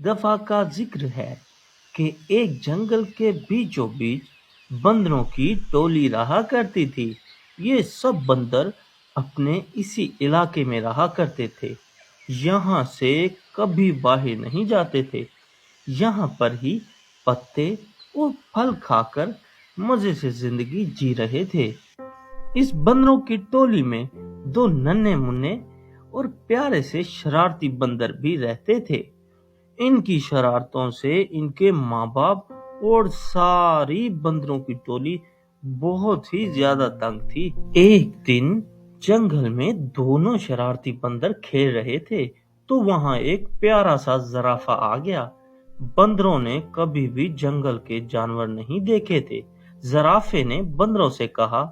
दफा का जिक्र है कि एक जंगल के बीचों बीच बंदरों की टोली रहा करती थी। ये सब बंदर अपने इसी इलाके में रहा करते थे। यहाँ से कभी बाहर नहीं जाते थे। यहाँ पर ही पत्ते और फल खाकर मजे से जिंदगी जी रहे थे। इस बंदरों की टोली में दो नन्हे मुन्ने और प्यारे से शरारती बंदर भी रहते थे। इनकी शरारतों से इनके माँ बाप और सारी बंदरों की टोली बहुत ही ज्यादा तंग थी। एक दिन जंगल में दोनों शरारती बंदर खेल रहे थे तो वहां एक प्यारा सा जराफा आ गया। बंदरों ने कभी भी जंगल के जानवर नहीं देखे थे। जराफे ने बंदरों से कहा,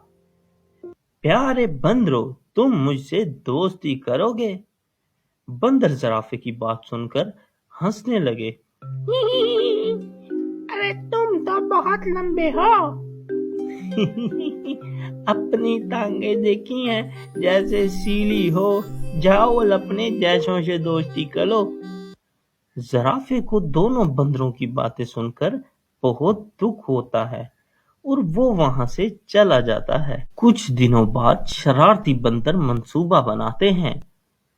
प्यारे बंदरों, तुम मुझसे दोस्ती करोगे? बंदर जराफे की बात सुनकर हंसने लगे। अरे तुम तो बहुत लंबे हो। अपनी टांगे देखी हैं जैसे सीली हो, जाओ अपने जैसों से दोस्ती करो। जराफे को दोनों बंदरों की बातें सुनकर बहुत दुख होता है और वो वहां से चला जाता है। कुछ दिनों बाद शरारती बंदर मंसूबा बनाते हैं।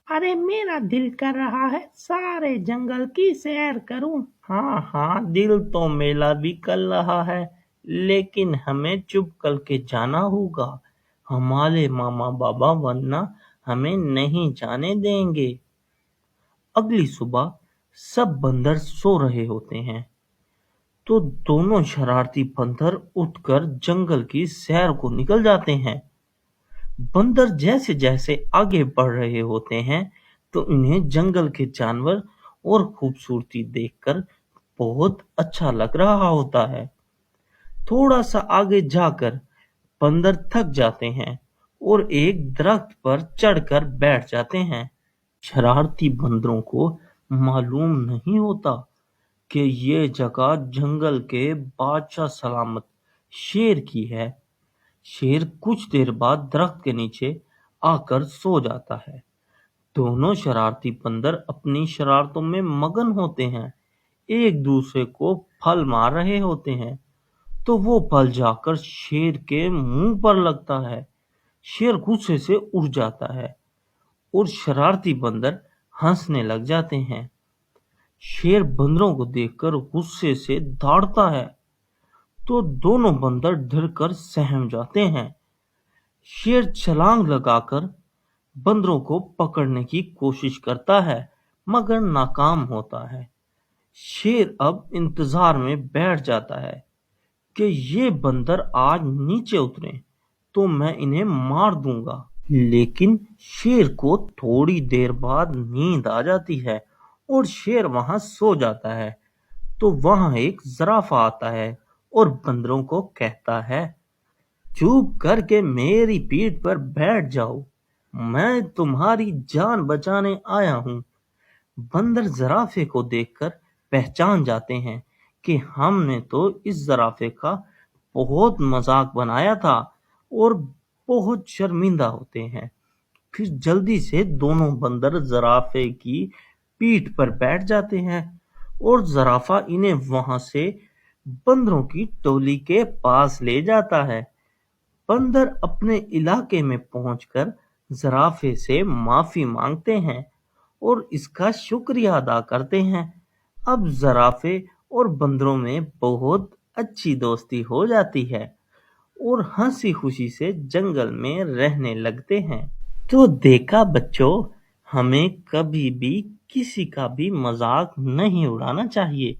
अरे मेरा दिल कर रहा है सारे जंगल की सैर करूं। हाँ, दिल तो मेला भी कर रहा है, लेकिन हमें चुप करके जाना होगा। हमारे मामा बाबा वरना हमें नहीं जाने देंगे। अगली सुबह सब बंदर सो रहे होते हैं तो दोनों शरारती बंदर उठकर जंगल की सैर को निकल जाते हैं। बंदर जैसे जैसे आगे बढ़ रहे होते हैं तो इन्हें जंगल के जानवर और खूबसूरती देखकर बहुत अच्छा लग रहा होता है। थोड़ा सा आगे जाकर बंदर थक जाते हैं और एक दरख्त पर चढ़कर बैठ जाते हैं। शरारती बंदरों को मालूम नहीं होता कि ये जगह जंगल के बादशाह सलामत शेर की है। शेर कुछ देर बाद दरख्त के नीचे आकर सो जाता है। दोनों शरारती बंदर अपनी शरारतों में मगन होते हैं, एक दूसरे को फल मार रहे होते हैं तो वो फल जाकर शेर के मुंह पर लगता है। शेर गुस्से से उठ जाता है और शरारती बंदर हंसने लग जाते हैं। शेर बंदरों को देखकर गुस्से से दौड़ता है तो दोनों बंदर डर कर सहम जाते हैं। शेर छलांग लगाकर बंदरों को पकड़ने की कोशिश करता है मगर नाकाम होता है। शेर अब इंतजार में बैठ जाता है कि ये बंदर आज नीचे उतरे तो मैं इन्हें मार दूंगा। लेकिन शेर को थोड़ी देर बाद नींद आ जाती है और शेर वहां सो जाता है। तो वहां एक जराफा आता है और बंदरों को कहता है, चुप करके मेरी पीठ पर बैठ जाओ, मैं तुम्हारी जान बचाने आया हूँ। बंदर जराफे को देखकर पहचान जाते हैं कि हमने तो इस जराफे का बहुत मजाक बनाया था और बहुत शर्मिंदा होते हैं। फिर जल्दी से दोनों बंदर जराफे की पीठ पर बैठ जाते हैं और जराफा इन्हें वहां से बंदरों की टोली के पास ले जाता है। बंदर अपने इलाके में पहुंचकर जराफे से माफी मांगते हैं और इसका शुक्रिया अदा करते हैं। अब जराफे और बंदरों में बहुत अच्छी दोस्ती हो जाती है और हंसी खुशी से जंगल में रहने लगते हैं। तो देखा बच्चों, हमें कभी भी किसी का भी मजाक नहीं उड़ाना चाहिए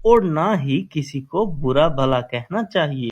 और ना ही किसी को बुरा भला कहना चाहिए।